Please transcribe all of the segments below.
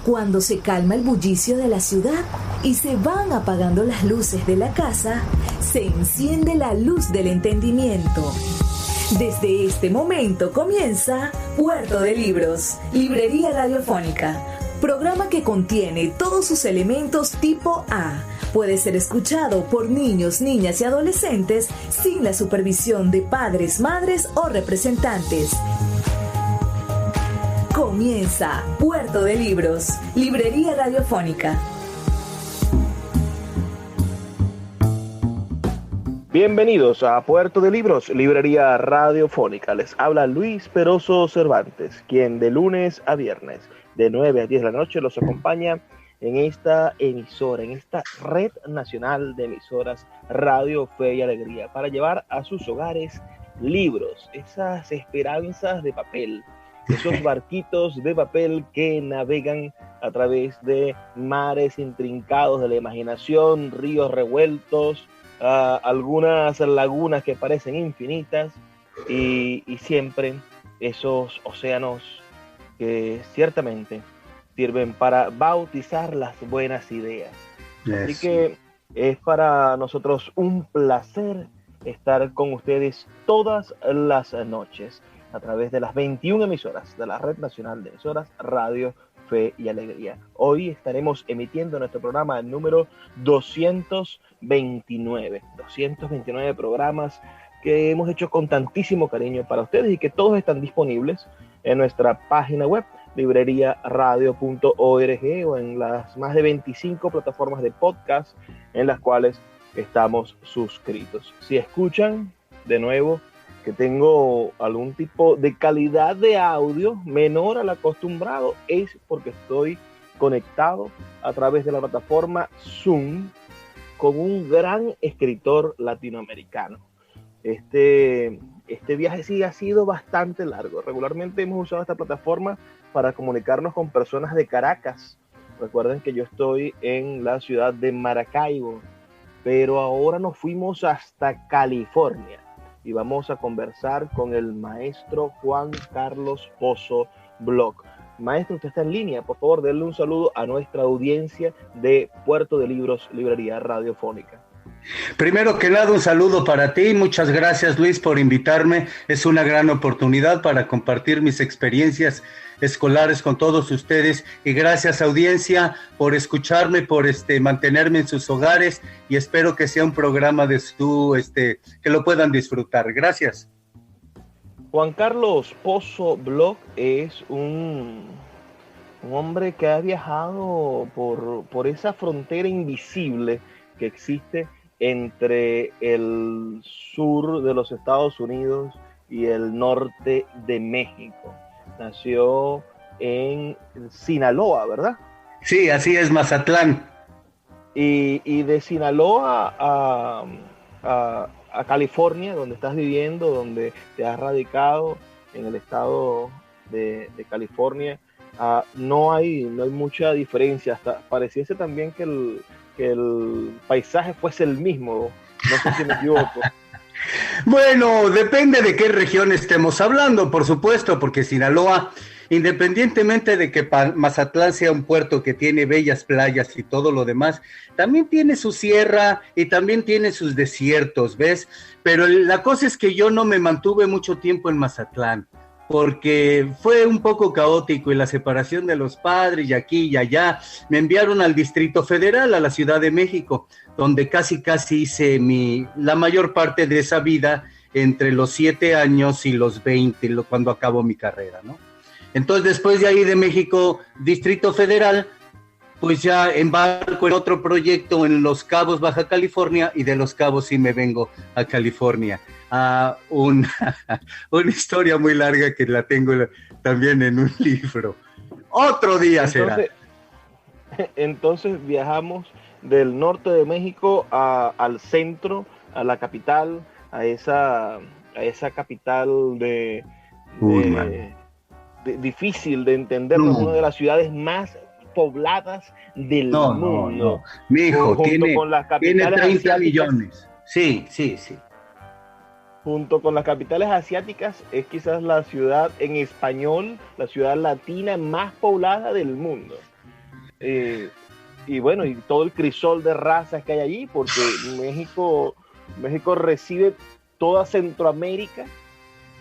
Cuando se calma el bullicio de la ciudad y se van apagando las luces de la casa, se enciende la luz del entendimiento. Desde este momento comienza Puerto de Libros, Librería Radiofónica, programa que contiene todos sus elementos tipo A. Puede ser escuchado por niños, niñas y adolescentes sin la supervisión de padres, madres o representantes. Comienza Puerto de Libros, Librería Radiofónica. Bienvenidos a Puerto de Libros, Librería Radiofónica. Les habla Luis Peroso Cervantes, quien de lunes a viernes, de 9 a 10 de la noche, los acompaña en esta emisora, en esta red nacional de emisoras Radio Fe y Alegría, para llevar a sus hogares libros, esas esperanzas de papel, esos barquitos de papel que navegan a través de mares intrincados de la imaginación, ríos revueltos, algunas lagunas que parecen infinitas y siempre esos océanos que ciertamente sirven para bautizar las buenas ideas. Así que es para nosotros un placer estar con ustedes todas las noches a través de las 21 emisoras de la Red Nacional de Emisoras Radio Fe y Alegría. Hoy estaremos emitiendo nuestro programa número 229 programas que hemos hecho con tantísimo cariño para ustedes y que todos están disponibles en nuestra página web libreriaradio.org o en las más de 25 plataformas de podcast en las cuales estamos suscritos. Si escuchan de nuevo que tengo algún tipo de calidad de audio menor al acostumbrado, es porque estoy conectado a través de la plataforma Zoom con un gran escritor latinoamericano. Este viaje sí ha sido bastante largo. Regularmente hemos usado esta plataforma para comunicarnos con personas de Caracas. Recuerden que yo estoy en la ciudad de Maracaibo, pero ahora nos fuimos hasta California y vamos a conversar con el maestro Juan Carlos Pozo Bloch. Maestro, usted está en línea. Por favor, denle un saludo a nuestra audiencia de Puerto de Libros, Librería Radiofónica. Primero que nada, un saludo para ti. Muchas gracias, Luis, por invitarme. Es una gran oportunidad para compartir mis experiencias escolares con todos ustedes. Y gracias, audiencia, por escucharme, por mantenerme en sus hogares. Y espero que sea un programa que lo puedan disfrutar. Gracias. Juan Carlos Pozo Bloch es un hombre que ha viajado por esa frontera invisible que existe entre el sur de los Estados Unidos y el norte de México. Nació en Sinaloa, ¿verdad? Sí, así es, Mazatlán. Y de Sinaloa a California, donde estás viviendo, donde te has radicado en el estado de California, no hay mucha diferencia. Hasta pareciese también que el paisaje fuese el mismo, no sé si me equivoco. Bueno, depende de qué región estemos hablando, por supuesto, porque Sinaloa, independientemente de que Mazatlán sea un puerto que tiene bellas playas y todo lo demás, también tiene su sierra y también tiene sus desiertos, ¿ves? Pero la cosa es que yo no me mantuve mucho tiempo en Mazatlán, porque fue un poco caótico y la separación de los padres y aquí y allá. Me enviaron al Distrito Federal, a la Ciudad de México, donde casi hice la mayor parte de esa vida entre los 7 años y los 20, cuando acabo mi carrera, ¿no? Entonces, después de ahí de México, Distrito Federal, pues ya embarco en otro proyecto en Los Cabos, Baja California, y de Los Cabos sí me vengo a California. Una historia muy larga que la tengo también en un libro. Otro día será. Entonces viajamos del norte de México al centro, a la capital, a esa capital difícil de entender, una de las ciudades más pobladas del mundo. No. Mi hijo tiene 30 millones. Sí. Junto con las capitales asiáticas, es quizás la ciudad en español, la ciudad latina más poblada del mundo. Y bueno, y todo el crisol de razas que hay allí, porque México recibe toda Centroamérica,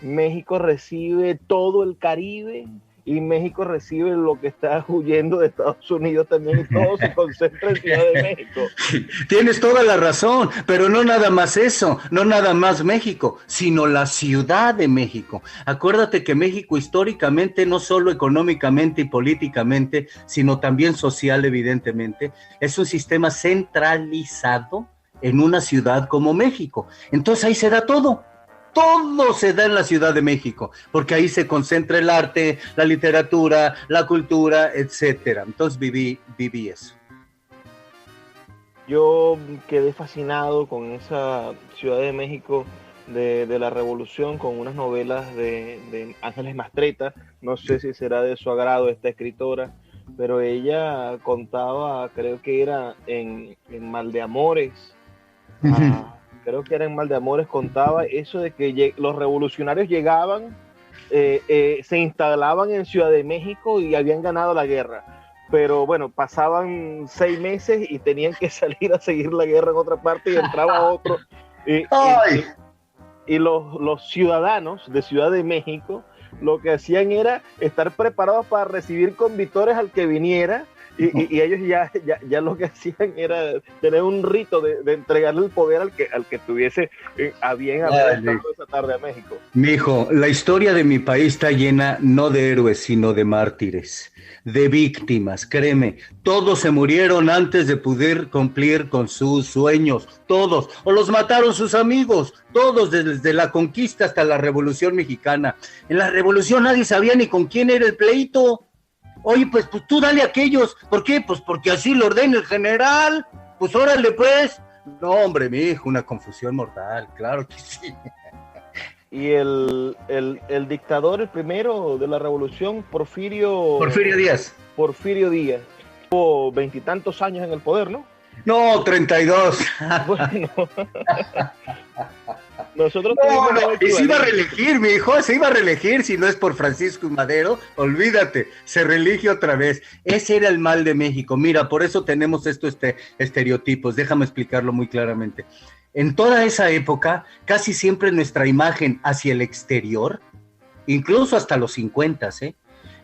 México recibe todo el Caribe, y México recibe lo que está huyendo de Estados Unidos también, y todo se concentra en Ciudad de México. Tienes toda la razón, pero no nada más eso, no nada más México, sino la Ciudad de México. Acuérdate que México históricamente, no solo económicamente y políticamente, sino también social, evidentemente, es un sistema centralizado en una ciudad como México. Entonces ahí se da todo. Todo se da en la Ciudad de México, porque ahí se concentra el arte, la literatura, la cultura, etcétera. Entonces viví eso. Yo quedé fascinado con esa Ciudad de México de la Revolución, con unas novelas de Ángeles Mastretta. No sé si será de su agrado esta escritora, pero ella contaba, creo que era en Mal de Amores, creo que era en Mal de Amores, contaba eso de que los revolucionarios llegaban, se instalaban en Ciudad de México y habían ganado la guerra. Pero bueno, pasaban 6 meses y tenían que salir a seguir la guerra en otra parte, y entraba otro. Y los ciudadanos de Ciudad de México lo que hacían era estar preparados para recibir con vítores al que viniera. Y ellos ya lo que hacían era tener un rito de entregarle el poder al que tuviese a bien haber estado esa tarde a México. Mijo, la historia de mi país está llena no de héroes, sino de mártires, de víctimas, créeme. Todos se murieron antes de poder cumplir con sus sueños, todos, o los mataron sus amigos, todos, desde la conquista hasta la Revolución Mexicana. En la Revolución nadie sabía ni con quién era el pleito. Oye, pues tú dale a aquellos. ¿Por qué? Pues porque así lo ordena el general. Pues órale, pues. No, hombre, mi hijo, una confusión mortal, claro que sí. Y el dictador, el primero de la revolución, Porfirio Díaz. Porfirio Díaz. Tuvo 20 y tantos años en el poder, ¿no? No, 32. Bueno. Nosotros y se iba a reelegir, mi hijo, se iba a reelegir. Si no es por Francisco y Madero, olvídate, se reelige otra vez. Ese era el mal de México. Mira, por eso tenemos estos estereotipos. Déjame explicarlo muy claramente. En toda esa época, casi siempre nuestra imagen hacia el exterior, incluso hasta los 50,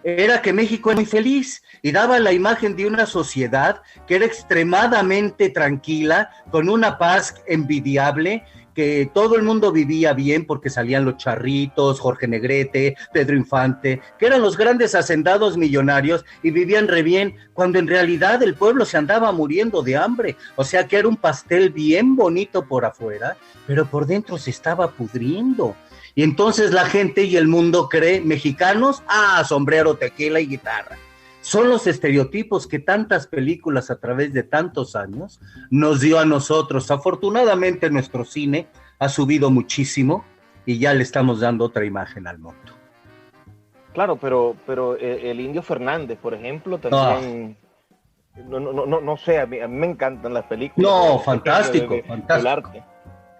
era que México era muy feliz y daba la imagen de una sociedad que era extremadamente tranquila, con una paz envidiable, que todo el mundo vivía bien porque salían los Charritos, Jorge Negrete, Pedro Infante, que eran los grandes hacendados millonarios y vivían re bien, cuando en realidad el pueblo se andaba muriendo de hambre. O sea que era un pastel bien bonito por afuera, pero por dentro se estaba pudriendo. Y entonces la gente y el mundo cree, mexicanos, sombrero, tequila y guitarra. Son los estereotipos que tantas películas a través de tantos años nos dio a nosotros. Afortunadamente nuestro cine ha subido muchísimo y ya le estamos dando otra imagen al mundo. Claro, pero el Indio Fernández, por ejemplo, también... No sé, a mí me encantan las películas. No, fantástico. El arte.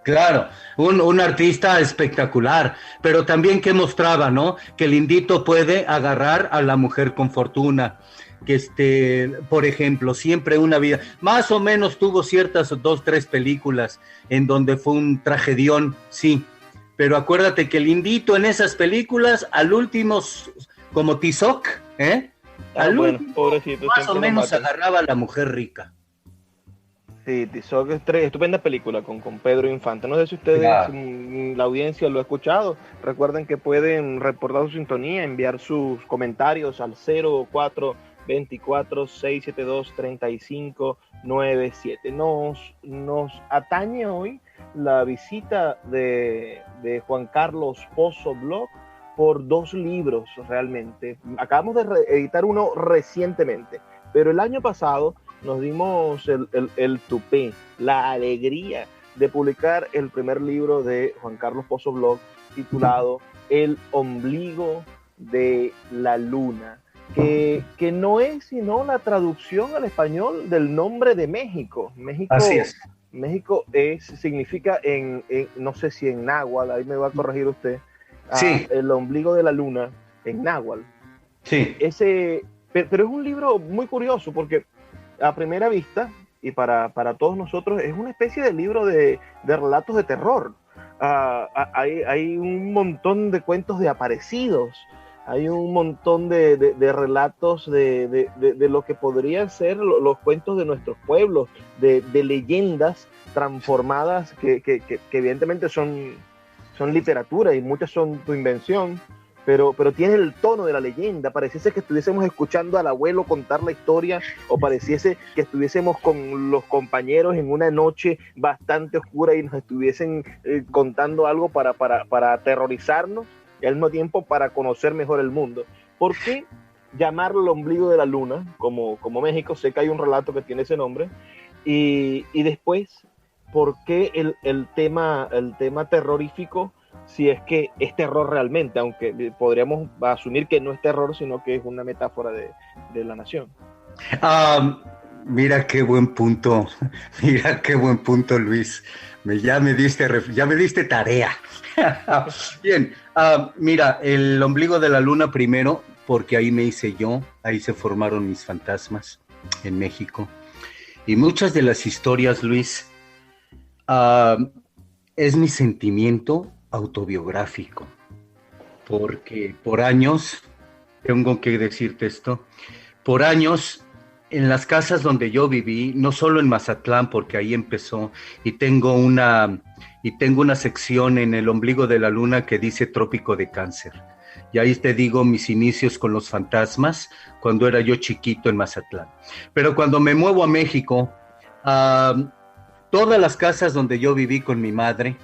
Claro, un artista espectacular, pero también que mostraba, ¿no? Que el indito puede agarrar a la mujer con fortuna, que por ejemplo, siempre una vida, más o menos tuvo ciertas 2, 3 películas en donde fue un tragedión, sí, pero acuérdate que el indito en esas películas, al último, como Tizoc, al último, pobrecito, más o menos agarraba a la mujer rica. Sí, Tizoc es estupenda película con Pedro Infante. No sé si ustedes, la audiencia, lo ha escuchado. Recuerden que pueden reportar su sintonía, enviar sus comentarios al 0424-672-3597. Nos atañe hoy la visita de Juan Carlos Pozo Bloch por 2 libros realmente. Acabamos de editar uno recientemente, pero el año pasado nos dimos el tupé, la alegría de publicar el primer libro de Juan Carlos Pozo Bloch, titulado El ombligo de la luna, que no es sino la traducción al español del nombre de México. Así es. México significa no sé si en náhuatl, ahí me va a corregir usted, sí. El ombligo de la luna en náhuatl. Sí. Pero es un libro muy curioso porque a primera vista, y para todos nosotros, es una especie de libro de relatos de terror. Hay un montón de cuentos de aparecidos, hay un montón de relatos de lo que podrían ser los cuentos de nuestros pueblos, de leyendas transformadas que evidentemente son literatura y muchas son tu invención, pero tiene el tono de la leyenda. Pareciese que estuviésemos escuchando al abuelo contar la historia, o pareciese que estuviésemos con los compañeros en una noche bastante oscura y nos estuviesen contando algo para aterrorizarnos y al mismo tiempo para conocer mejor el mundo. ¿Por qué llamarlo el ombligo de la luna, como México? Sé que hay un relato que tiene ese nombre. Y después, ¿por qué el tema terrorífico? Si es que es terror realmente, aunque podríamos asumir que no es terror, sino que es una metáfora de la nación. Mira qué buen punto, Luis. Ya me diste tarea. Bien, mira, el ombligo de la luna primero, porque ahí me hice yo, ahí se formaron mis fantasmas en México. Y muchas de las historias, Luis, es mi sentimiento autobiográfico, porque por años, tengo que decirte esto, por años en las casas donde yo viví, no solo en Mazatlán, porque ahí empezó, y tengo una sección en el ombligo de la luna que dice Trópico de Cáncer, y ahí te digo mis inicios con los fantasmas cuando era yo chiquito en Mazatlán. Pero cuando me muevo a México, todas las casas donde yo viví con mi madre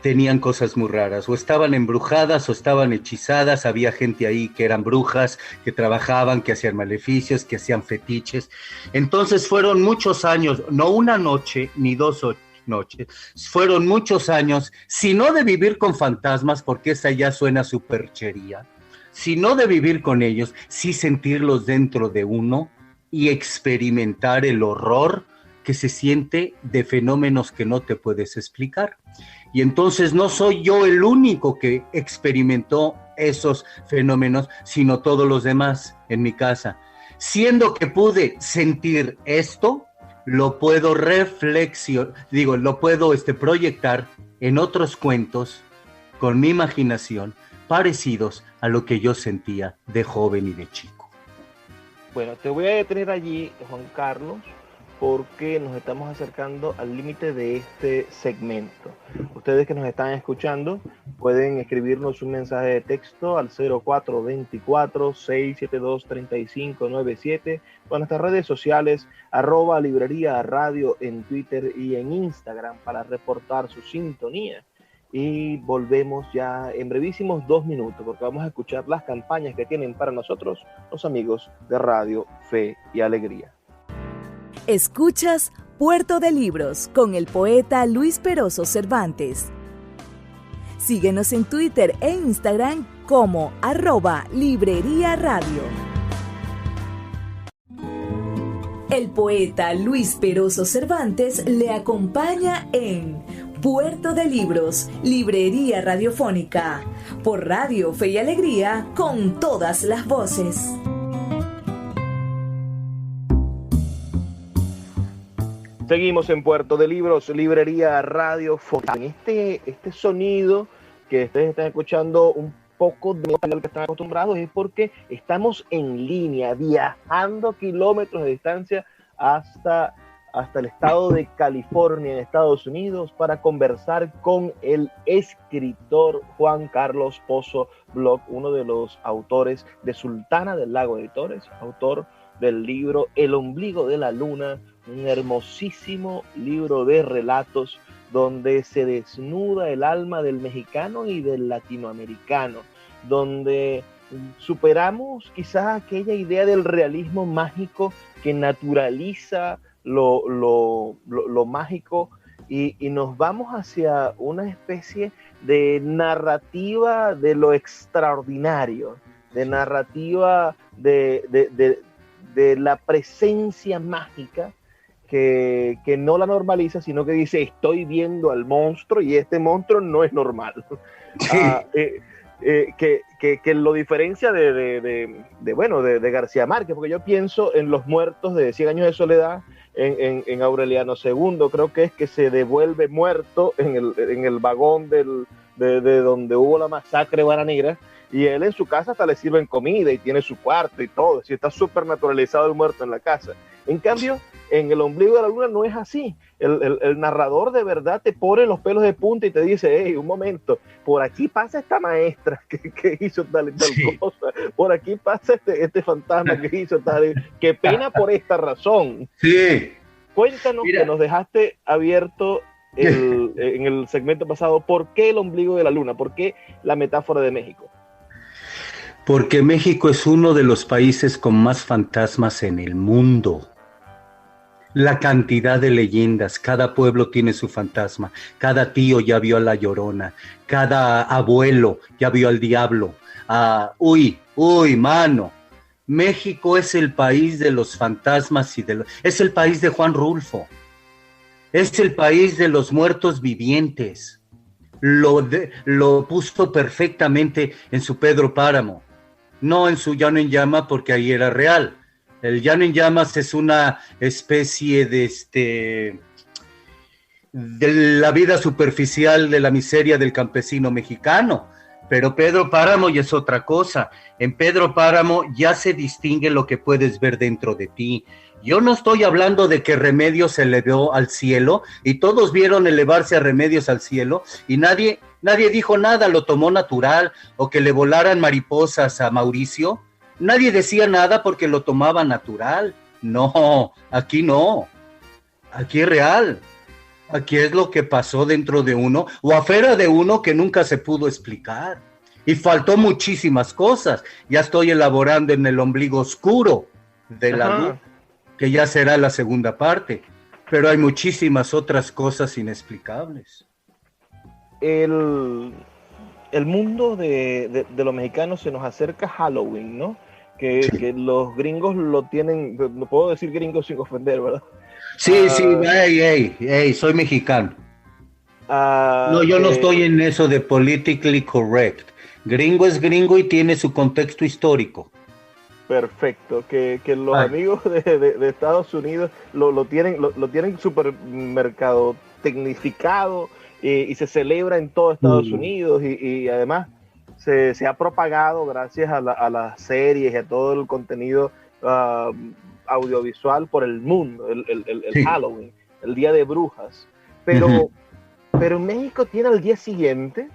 tenían cosas muy raras, o estaban embrujadas o estaban hechizadas. Había gente ahí que eran brujas, que trabajaban, que hacían maleficios, que hacían fetiches. Entonces fueron muchos años, no una noche ni 2 noches, fueron muchos años, si no de vivir con fantasmas, porque esa ya suena superchería, sino de vivir con ellos, sí sentirlos dentro de uno y experimentar el horror que se siente de fenómenos que no te puedes explicar. Y entonces no soy yo el único que experimentó esos fenómenos, sino todos los demás en mi casa. Siendo que pude sentir esto, lo puedo proyectar en otros cuentos con mi imaginación, parecidos a lo que yo sentía de joven y de chico. Bueno, te voy a detener allí, Juan Carlos, porque nos estamos acercando al límite de este segmento. Ustedes que nos están escuchando pueden escribirnos un mensaje de texto al 0424-672-3597 o en nuestras redes sociales @librería radio en Twitter y en Instagram para reportar su sintonía. Y volvemos ya en brevísimos 2 minutos, porque vamos a escuchar las campañas que tienen para nosotros los amigos de Radio Fe y Alegría. Escuchas Puerto de Libros con el poeta Luis Peroso Cervantes. Síguenos en Twitter e Instagram como @Librería Radio. El poeta Luis Peroso Cervantes le acompaña en Puerto de Libros, Librería Radiofónica, por Radio Fe y Alegría, con todas las voces. Seguimos en Puerto de Libros, Librería Radiofónica. En este sonido que ustedes están escuchando un poco de lo que están acostumbrados, es porque estamos en línea, viajando kilómetros de distancia hasta el estado de California, en Estados Unidos, para conversar con el escritor Juan Carlos Pozo Bloch, uno de los autores de Sultana del Lago Editores, autor del libro El ombligo de la luna, un hermosísimo libro de relatos donde se desnuda el alma del mexicano y del latinoamericano, donde superamos quizás aquella idea del realismo mágico que naturaliza lo mágico y nos vamos hacia una especie de narrativa de lo extraordinario, de narrativa de la presencia mágica que no la normaliza, sino que dice: estoy viendo al monstruo y este monstruo no es normal. Sí. que lo diferencia de García Márquez, porque yo pienso en los muertos de 100 años de soledad, en Aureliano II, creo que es que se devuelve muerto en el vagón de donde hubo la masacre de Barra Negra, y él en su casa hasta le sirven comida y tiene su cuarto y todo, así está súper naturalizado el muerto en la casa. En cambio, en El ombligo de la luna no es así. El narrador de verdad te pone los pelos de punta y te dice, hey, un momento, por aquí pasa esta maestra que hizo tal y tal cosa, por aquí pasa este fantasma que hizo tal, qué pena por esta razón. Sí. Cuéntanos, que nos dejaste abierto en el segmento pasado, ¿por qué el ombligo de la luna? ¿Por qué la metáfora de México? Porque México es uno de los países con más fantasmas en el mundo. La cantidad de leyendas, cada pueblo tiene su fantasma, cada tío ya vio a la Llorona, cada abuelo ya vio al diablo. Uy, mano, México es el país de los fantasmas es el país de Juan Rulfo, es el país de los muertos vivientes. Lo puso perfectamente en su Pedro Páramo, no en su Llano en Llama, porque ahí era real. El Llano en Llamas es una especie de la vida superficial de la miseria del campesino mexicano, pero Pedro Páramo ya es otra cosa. En Pedro Páramo ya se distingue lo que puedes ver dentro de ti. Yo no estoy hablando de que Remedios se elevó al cielo y todos vieron elevarse a Remedios al cielo y nadie dijo nada, lo tomó natural, o que le volaran mariposas a Mauricio. Nadie decía nada porque lo tomaba natural. No, aquí no. Aquí es real. Aquí es lo que pasó dentro de uno o afuera de uno que nunca se pudo explicar. Y faltó muchísimas cosas. Ya estoy elaborando en El ombligo oscuro de la luz, que ya será la segunda parte. Pero hay muchísimas otras cosas inexplicables. El mundo de los mexicanos se nos acerca Halloween, ¿no? Que los gringos lo tienen, no puedo decir gringos sin ofender, ¿verdad? Sí, hey, soy mexicano. No, yo no estoy en eso de politically correct. Gringo es gringo y tiene su contexto histórico. Perfecto, que los amigos de Estados Unidos lo tienen supermercado tecnificado y se celebra en todo Estados Unidos y además se ha propagado gracias a las series y a todo el contenido audiovisual por el mundo, el Halloween, el Día de Brujas. Pero en México tiene el día siguiente,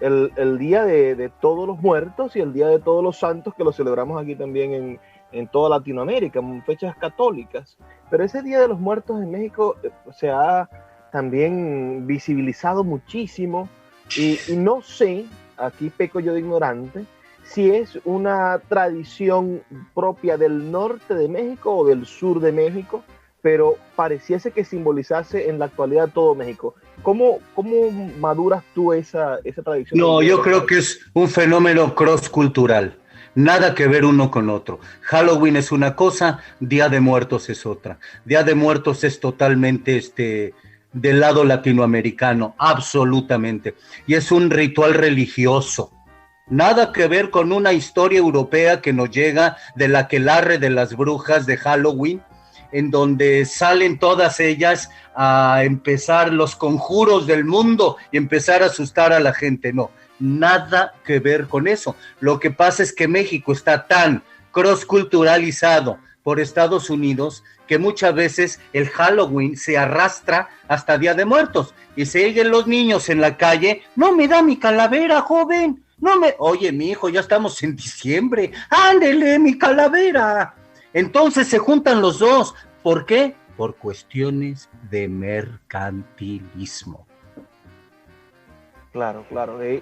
el Día de Todos los Muertos y el Día de Todos los Santos, que lo celebramos aquí también en toda Latinoamérica, en fechas católicas. Pero ese Día de los Muertos en México se ha también visibilizado muchísimo y no sé, aquí peco yo de ignorante, si es una tradición propia del norte de México o del sur de México, pero pareciese que simbolizase en la actualidad todo México. ¿Cómo maduras tú esa tradición? No, yo creo que es un fenómeno cross-cultural, nada que ver uno con otro. Halloween es una cosa, Día de Muertos es otra. Día de Muertos es totalmente del lado latinoamericano, absolutamente. Y es un ritual religioso. Nada que ver con una historia europea que nos llega del aquelarre de las brujas de Halloween, en donde salen todas ellas a empezar los conjuros del mundo y empezar a asustar a la gente. No, nada que ver con eso. Lo que pasa es que México está tan cross-culturalizado por Estados Unidos que muchas veces el Halloween se arrastra hasta Día de Muertos y siguen los niños en la calle. No me da mi calavera, joven. Oye, mi hijo, ya estamos en diciembre. Ándele, mi calavera. Entonces se juntan los dos. ¿Por qué? Por cuestiones de mercantilismo. Claro.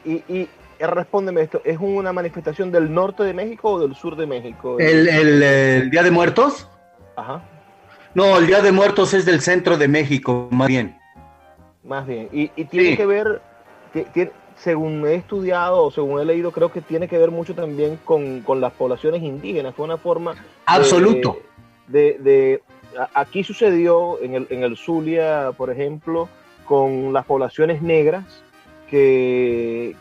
Y respóndeme esto, ¿es una manifestación del norte de México o del sur de México? ¿El Día de Muertos? Ajá. No, el Día de Muertos es del centro de México, más bien. Más bien. Y tiene que ver, según he estudiado o según he leído, creo que tiene que ver mucho también con las poblaciones indígenas. Fue una forma... Absoluto. Aquí sucedió en el Zulia, por ejemplo, con las poblaciones negras, que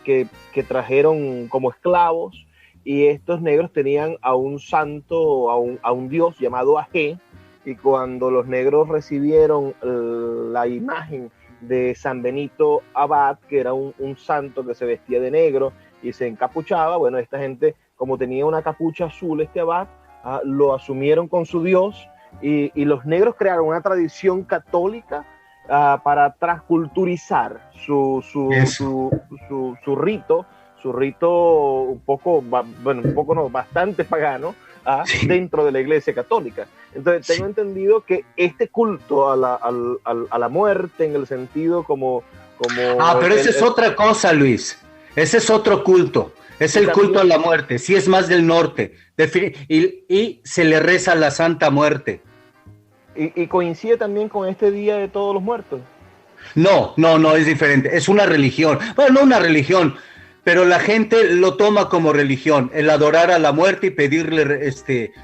trajeron como esclavos, y estos negros tenían a un santo, a un dios llamado Agé, y cuando los negros recibieron la imagen de San Benito Abad, que era un santo que se vestía de negro y se encapuchaba, bueno, esta gente, como tenía una capucha azul este Abad, lo asumieron con su dios, y los negros crearon una tradición católica para transculturizar su rito un poco, bueno, un poco no, bastante pagano, sí, dentro de la Iglesia Católica. Entonces tengo entendido que este culto a la muerte, en el sentido como pero esa es otra cosa, Luis. Ese es otro culto. Es el culto a la muerte. Sí, es más del norte. Y se le reza a la Santa Muerte. ¿Y coincide también con este Día de Todos los Muertos? No, es diferente. Es una religión. Bueno, no una religión, pero la gente lo toma como religión, el adorar a la muerte y pedirle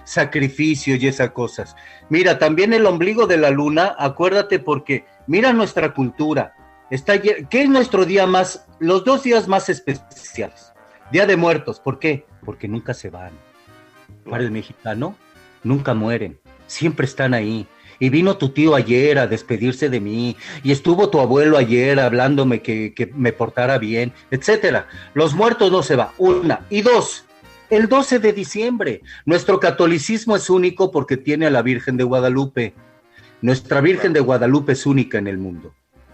sacrificios y esas cosas. Mira, también el ombligo de la luna, acuérdate, porque mira nuestra cultura. ¿Qué es nuestro día más, los 2 días más especiales? Día de Muertos, ¿por qué? Porque nunca se van. Para el mexicano, nunca mueren, siempre están ahí. Y vino tu tío ayer a despedirse de mí, y estuvo tu abuelo ayer hablándome que me portara bien, etcétera. Los muertos no se van, 1. Y 2, el 12 de diciembre. Nuestro catolicismo es único porque tiene a la Virgen de Guadalupe. Nuestra Virgen de Guadalupe es única en el mundo.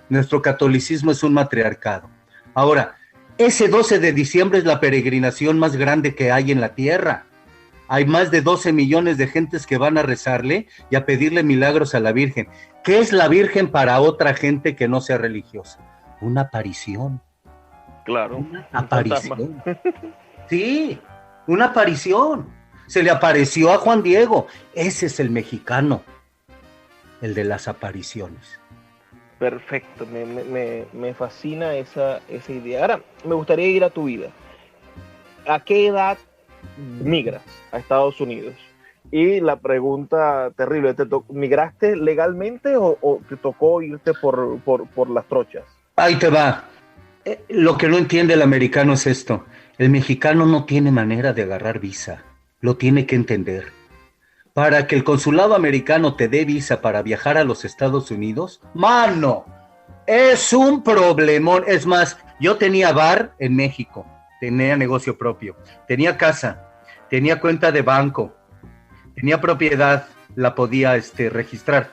Nuestro catolicismo es un matriarcado. Ahora, ese 12 de diciembre es la peregrinación más grande que hay en la tierra. Hay más de 12 millones de gentes que van a rezarle y a pedirle milagros a la Virgen. ¿Qué es la Virgen para otra gente que no sea religiosa? Una aparición. Claro. Una aparición. Sí, una aparición. Se le apareció a Juan Diego. Ese es el mexicano, el de las apariciones. Perfecto, me fascina esa idea. Ahora, me gustaría ir a tu vida. ¿A qué edad migras a Estados Unidos? Y la pregunta terrible, ¿migraste legalmente o te tocó irte por las trochas? Ahí te va. Lo que no entiende el americano es esto. El mexicano no tiene manera de agarrar visa. Lo tiene que entender. Para que el consulado americano te dé visa para viajar a los Estados Unidos, ¡mano! Es un problemón. Es más, yo tenía bar en México. Tenía negocio propio, tenía casa, tenía cuenta de banco, tenía propiedad, la podía registrar.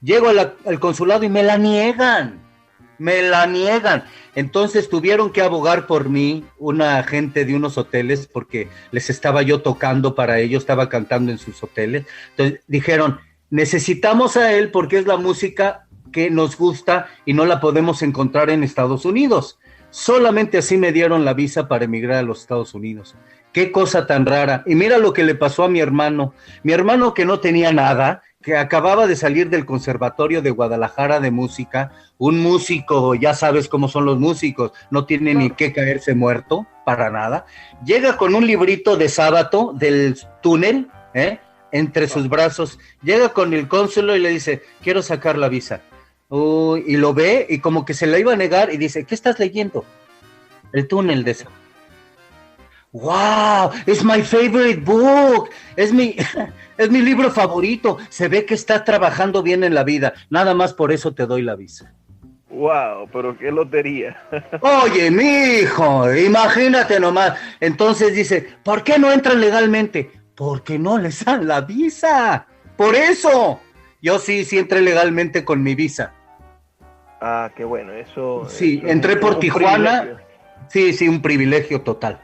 Llego al consulado y me la niegan. Entonces tuvieron que abogar por mí una gente de unos hoteles, porque les estaba yo tocando para ellos, estaba cantando en sus hoteles. Entonces dijeron, necesitamos a él porque es la música que nos gusta y no la podemos encontrar en Estados Unidos. Solamente así me dieron la visa para emigrar a los Estados Unidos. Qué cosa tan rara. Y mira lo que le pasó a mi hermano que no tenía nada, que acababa de salir del Conservatorio de Guadalajara de música, un músico, ya sabes cómo son los músicos, no tiene ni que caerse muerto, para nada. Llega con un librito de sábado del túnel, entre sus brazos, llega con el cónsul y le dice, quiero sacar la visa. Y lo ve y como que se la iba a negar y dice, ¿qué estás leyendo? El túnel de sábado. ¡Wow! ¡Es my favorite book! Es mi libro favorito. Se ve que estás trabajando bien en la vida. Nada más por eso te doy la visa. ¡Wow! Pero qué lotería. Oye, mijo, imagínate nomás. Entonces dice, ¿por qué no entran legalmente? Porque no les dan la visa. ¡Por eso! Yo sí entré legalmente con mi visa. Ah, qué bueno, eso... Sí, eso entré por Tijuana. Privilegio. Sí, un privilegio total.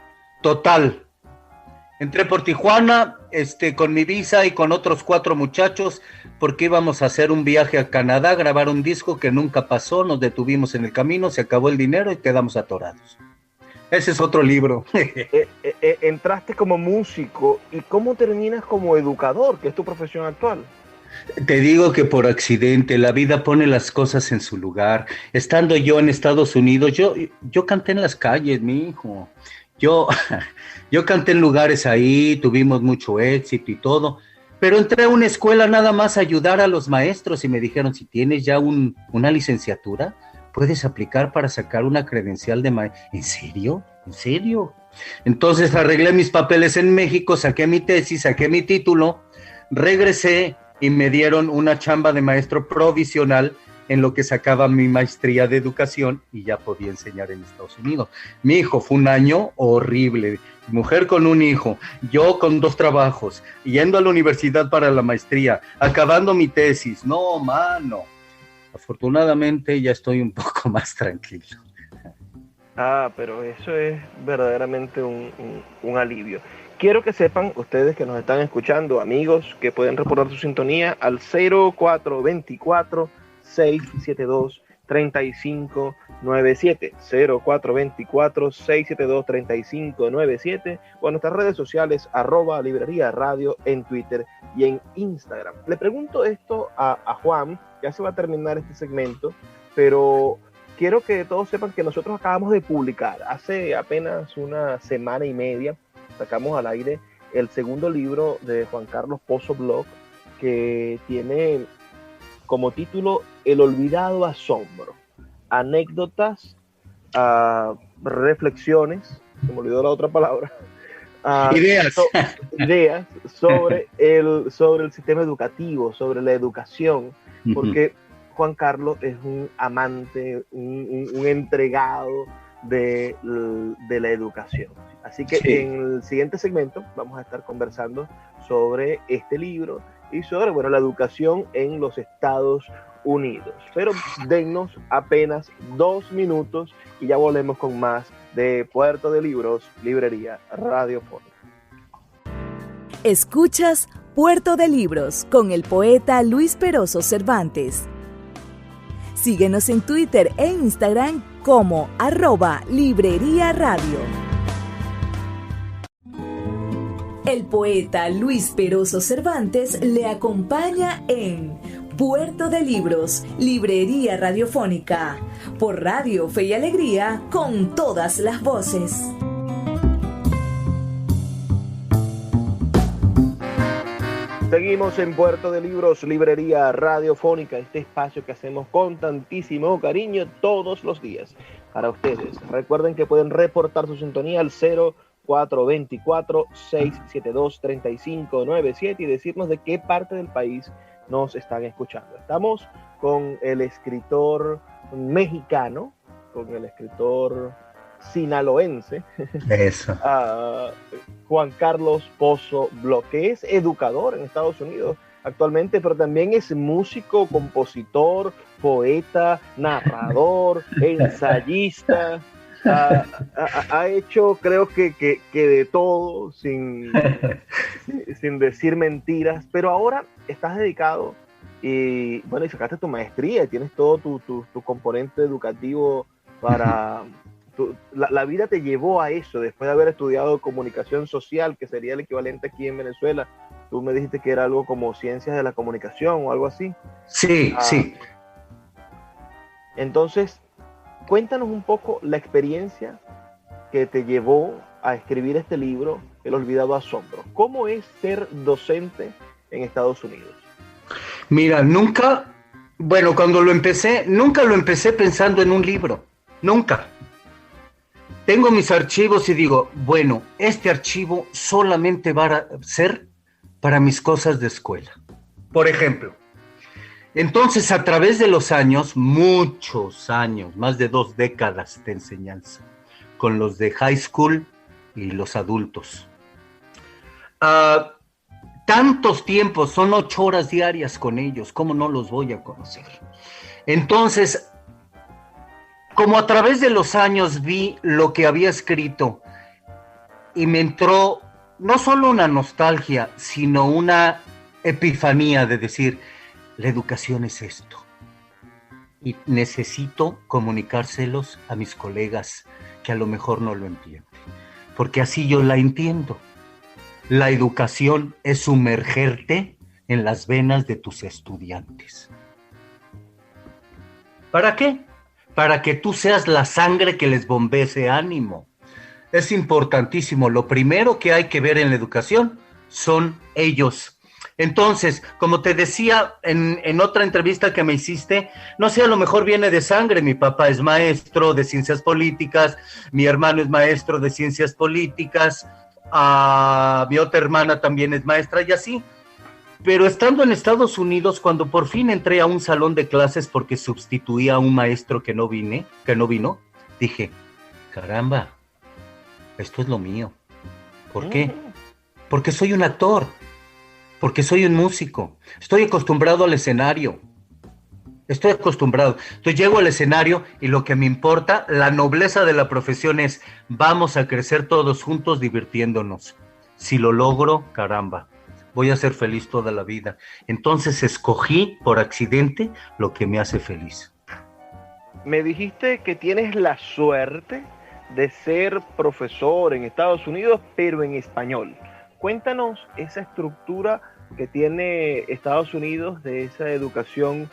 Entré por Tijuana, con mi visa y con otros 4 muchachos, porque íbamos a hacer un viaje a Canadá, a grabar un disco que nunca pasó, nos detuvimos en el camino, se acabó el dinero y quedamos atorados. Ese es otro libro. Entraste como músico, ¿y cómo terminas como educador, que es tu profesión actual? Te digo que por accidente, la vida pone las cosas en su lugar. Estando yo en Estados Unidos, yo canté en las calles, mi hijo. Yo canté en lugares ahí, tuvimos mucho éxito y todo, pero entré a una escuela nada más a ayudar a los maestros y me dijeron, si tienes ya una licenciatura, puedes aplicar para sacar una credencial de maestro. ¿En serio? ¿En serio? Entonces arreglé mis papeles en México, saqué mi tesis, saqué mi título, regresé y me dieron una chamba de maestro provisional en lo que sacaba mi maestría de educación y ya podía enseñar en Estados Unidos. Mi hijo, fue un año horrible, mujer con un hijo, yo con 2 trabajos, yendo a la universidad para la maestría, acabando mi tesis. No, mano. Afortunadamente ya estoy un poco más tranquilo. Pero eso es verdaderamente un alivio. Quiero que sepan, ustedes que nos están escuchando, amigos, que pueden reportar su sintonía al 0424-672-3597, 0424-672-3597, o en nuestras redes sociales, @librería radio en Twitter y en Instagram. Le pregunto esto a Juan, ya se va a terminar este segmento, pero quiero que todos sepan que nosotros acabamos de publicar, hace apenas una semana y media, sacamos al aire el segundo libro de Juan Carlos Pozo Bloch, que tiene como título El olvidado asombro, anécdotas, reflexiones, se me olvidó la otra palabra, ideas sobre el sistema educativo, sobre la educación, porque Juan Carlos es un amante, un entregado de la educación. Así que en el siguiente segmento vamos a estar conversando sobre este libro y sobre, la educación en los Estados Unidos. Pero dennos apenas 2 minutos y ya volvemos con más de Puerto de Libros, Librería Radiofónica. Escuchas Puerto de Libros con el poeta Luis Peroso Cervantes. Síguenos en Twitter e Instagram como @Librería Radio. El poeta Luis Peroso Cervantes le acompaña en Puerto de Libros, Librería Radiofónica, por Radio Fe y Alegría, con todas las voces. Seguimos en Puerto de Libros, Librería Radiofónica, este espacio que hacemos con tantísimo cariño todos los días para ustedes. Recuerden que pueden reportar su sintonía al 0424-672-3597 y decirnos de qué parte del país nos están escuchando. Estamos con el escritor mexicano, con el escritor sinaloense, eso. Juan Carlos Pozo Bloch, que es educador en Estados Unidos actualmente, pero también es músico, compositor, poeta, narrador, ensayista. Ha hecho, creo que de todo, sin decir mentiras, pero ahora estás dedicado y sacaste tu maestría y tienes todo tu componente educativo para... La vida te llevó a eso, después de haber estudiado comunicación social, que sería el equivalente aquí en Venezuela. Tú me dijiste que era algo como ciencias de la comunicación o algo así. Sí, sí. Entonces, cuéntanos un poco la experiencia que te llevó a escribir este libro, El olvidado asombro. ¿Cómo es ser docente en Estados Unidos? Mira, cuando lo empecé, nunca lo empecé pensando en un libro. Nunca. Tengo mis archivos y digo, este archivo solamente va a ser para mis cosas de escuela. Por ejemplo, entonces a través de los años, muchos años, más de 2 décadas de enseñanza, con los de high school y los adultos. Tantos tiempos, son 8 horas diarias con ellos, ¿cómo no los voy a conocer? Entonces, como a través de los años vi lo que había escrito y me entró no solo una nostalgia, sino una epifanía de decir, la educación es esto. Y necesito comunicárselos a mis colegas que a lo mejor no lo entienden, porque así yo la entiendo. La educación es sumergerte en las venas de tus estudiantes. ¿Para qué? Para que tú seas la sangre que les bombee ese ánimo. Es importantísimo. Lo primero que hay que ver en la educación son ellos. Entonces, como te decía en otra entrevista que me hiciste, no sé, a lo mejor viene de sangre. Mi papá es maestro de ciencias políticas, mi hermano es maestro de ciencias políticas, mi otra hermana también es maestra y así. Pero estando en Estados Unidos, cuando por fin entré a un salón de clases porque sustituía a un maestro que no vino, dije, caramba, esto es lo mío. ¿Por qué? Porque soy un actor, porque soy un músico, estoy acostumbrado al escenario, estoy acostumbrado. Entonces llego al escenario y lo que me importa, la nobleza de la profesión es, vamos a crecer todos juntos divirtiéndonos. Si lo logro, caramba, voy a ser feliz toda la vida. Entonces escogí por accidente lo que me hace feliz. Me dijiste que tienes la suerte de ser profesor en Estados Unidos, pero en español. Cuéntanos esa estructura que tiene Estados Unidos de esa educación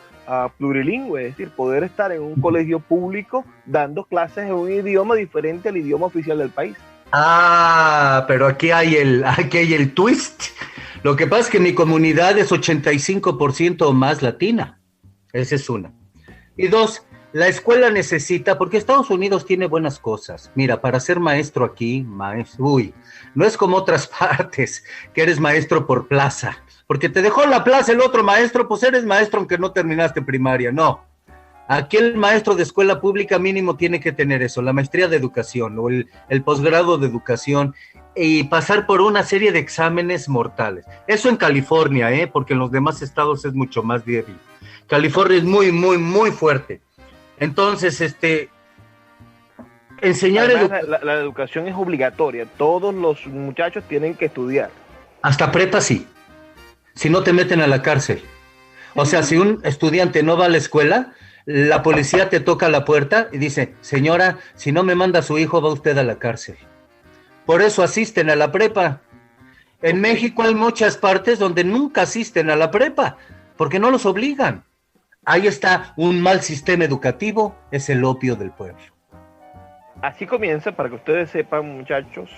plurilingüe, es decir, poder estar en un colegio público dando clases en un idioma diferente al idioma oficial del país. Pero aquí hay el twist. Lo que pasa es que mi comunidad es 85% o más latina. Esa es una. Y dos, la escuela necesita, porque Estados Unidos tiene buenas cosas. Mira, para ser maestro aquí, no es como otras partes, que eres maestro por plaza. Porque te dejó la plaza el otro maestro, pues eres maestro aunque no terminaste primaria. No. Aquí el maestro de escuela pública mínimo tiene que tener eso, la maestría de educación o el posgrado de educación y pasar por una serie de exámenes mortales. Eso en California, porque en los demás estados es mucho más débil. California es muy, muy, muy fuerte. Entonces, enseñar... Además, la educación es obligatoria, todos los muchachos tienen que estudiar. Hasta prepa sí, si no te meten a la cárcel. O sea, si un estudiante no va a la escuela, la policía te toca la puerta y dice, señora, si no me manda a su hijo, va usted a la cárcel. Por eso asisten a la prepa. En México hay muchas partes donde nunca asisten a la prepa, porque no los obligan. Ahí está un mal sistema educativo, es el opio del pueblo. Así comienza, para que ustedes sepan, muchachos,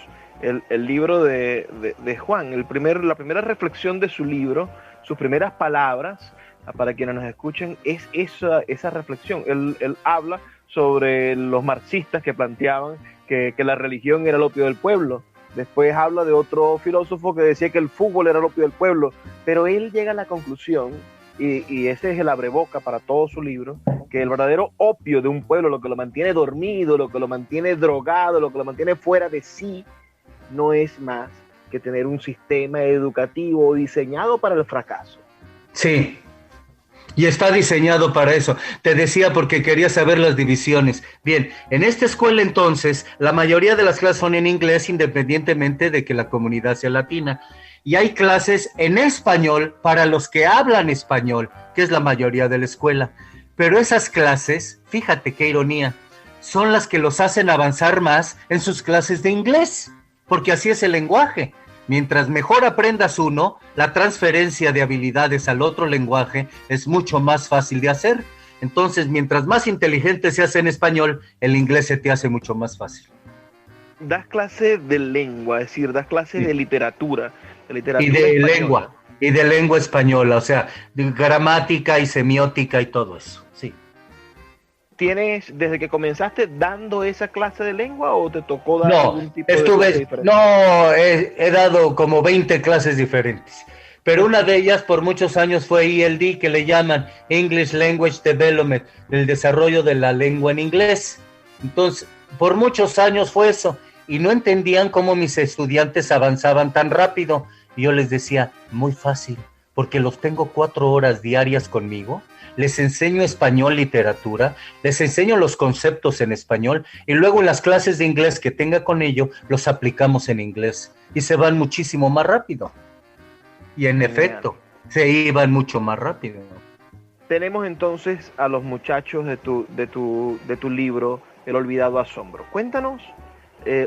el libro de Juan, la primera reflexión de su libro, sus primeras palabras, para quienes nos escuchen, es esa reflexión. Él habla sobre los marxistas que planteaban que la religión era el opio del pueblo. Después habla de otro filósofo que decía que el fútbol era el opio del pueblo, pero él llega a la conclusión, y ese es el abreboca para todo su libro, que el verdadero opio de un pueblo, lo que lo mantiene dormido, lo que lo mantiene drogado, lo que lo mantiene fuera de sí, no es más que tener un sistema educativo diseñado para el fracaso. Sí, y está diseñado para eso. Te decía porque quería saber las divisiones. Bien, en esta escuela entonces, la mayoría de las clases son en inglés, independientemente de que la comunidad sea latina. Y hay clases en español para los que hablan español, que es la mayoría de la escuela. Pero esas clases, fíjate qué ironía, son las que los hacen avanzar más en sus clases de inglés, porque así es el lenguaje. Mientras mejor aprendas uno, la transferencia de habilidades al otro lenguaje es mucho más fácil de hacer. Entonces, mientras más inteligente seas en español, el inglés se te hace mucho más fácil. Das clase de lengua, es decir, das clase de literatura. Y de lengua, y de lengua española, o sea, de gramática y semiótica y todo eso, sí. ¿Tienes, desde que comenzaste, dando esa clase de lengua o te tocó dar algún tipo de clase diferente? No, he dado como 20 clases diferentes, pero una de ellas por muchos años fue ELD, que le llaman English Language Development, el desarrollo de la lengua en inglés. Entonces, por muchos años fue eso, y no entendían cómo mis estudiantes avanzaban tan rápido. Y yo les decía, muy fácil, porque los tengo 4 horas diarias conmigo, les enseño español, literatura, les enseño los conceptos en español, y luego en las clases de inglés que tenga con ello, los aplicamos en inglés, y se van muchísimo más rápido. Y en efecto, se iban mucho más rápido. Tenemos entonces a los muchachos de tu libro, El olvidado asombro. Cuéntanos,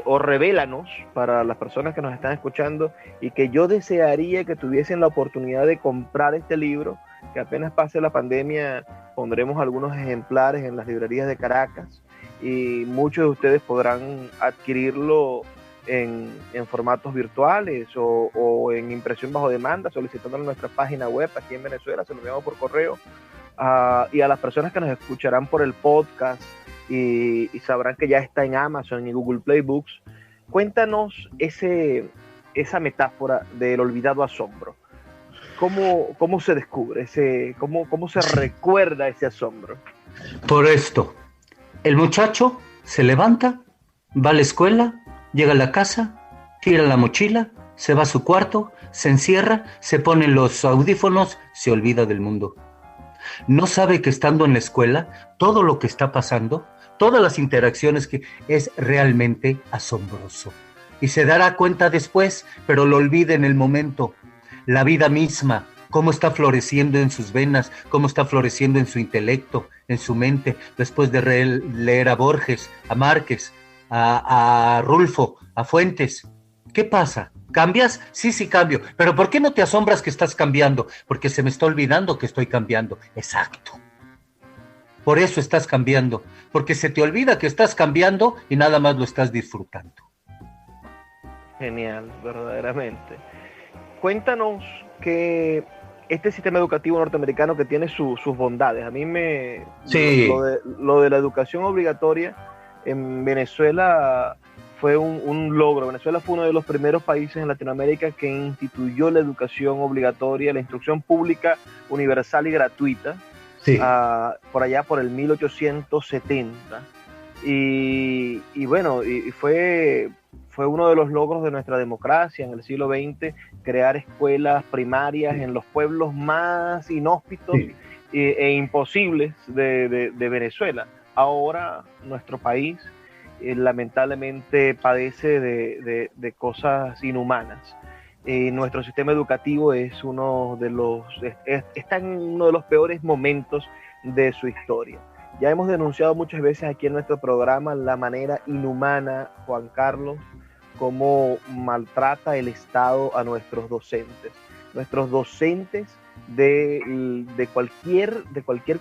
o revélanos para las personas que nos están escuchando y que yo desearía que tuviesen la oportunidad de comprar este libro, que apenas pase la pandemia pondremos algunos ejemplares en las librerías de Caracas y muchos de ustedes podrán adquirirlo en formatos virtuales o en impresión bajo demanda, solicitándolo en nuestra página web aquí en Venezuela, se lo enviamos por correo. Y a las personas que nos escucharán por el podcast y sabrán que ya está en Amazon y Google Play Books, cuéntanos esa metáfora del olvidado asombro. ¿Cómo se descubre? ¿Cómo se recuerda ese asombro? Por esto, el muchacho se levanta, va a la escuela, llega a la casa, tira la mochila, se va a su cuarto, se encierra, se pone los audífonos, se olvida del mundo. No sabe que estando en la escuela, todo lo que está pasando, todas las interacciones que es realmente asombroso. Y se dará cuenta después, pero lo olvida en el momento. La vida misma, cómo está floreciendo en sus venas, cómo está floreciendo en su intelecto, en su mente, después de leer a Borges, a Márquez, a Rulfo, a Fuentes. ¿Qué pasa? ¿Cambias? Sí, cambio. ¿Pero por qué no te asombras que estás cambiando? Porque se me está olvidando que estoy cambiando. Exacto. Por eso estás cambiando. Porque se te olvida que estás cambiando y nada más lo estás disfrutando. Genial, verdaderamente. Cuéntanos que este sistema educativo norteamericano que tiene sus bondades. A mí Sí. Lo de la educación obligatoria en Venezuela fue un logro. Venezuela fue uno de los primeros países en Latinoamérica que instituyó la educación obligatoria, la instrucción pública universal y gratuita, Sí. por allá por el 1870. Y bueno, fue uno de los logros de nuestra democracia en el siglo XX, crear escuelas primarias en los pueblos más inhóspitos e imposibles de Venezuela. Ahora nuestro país lamentablemente padece de cosas inhumanas. Nuestro sistema educativo está en uno de los peores momentos de su historia. Ya hemos denunciado muchas veces aquí en nuestro programa la manera inhumana, Juan Carlos, cómo maltrata el Estado a nuestros docentes. Nuestros docentes de cualquier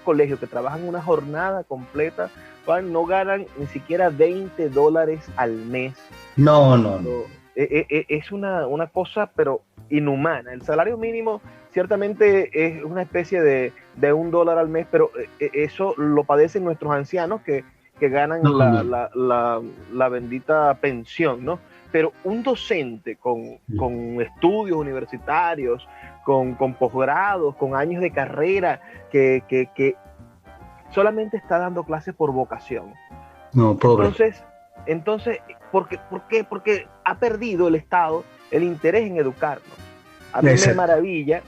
colegio que trabajan una jornada completa, no ganan ni siquiera $20 al mes. No. Es una cosa, pero inhumana. El salario mínimo ciertamente es una especie de $1 al mes, pero eso lo padecen nuestros ancianos que ganan la bendita pensión, ¿no? Pero un docente con estudios universitarios, con posgrados, con años de carrera, que solamente está dando clases por vocación. No, pobre. Entonces, ¿por qué? Porque ha perdido el Estado el interés en educarnos. A mí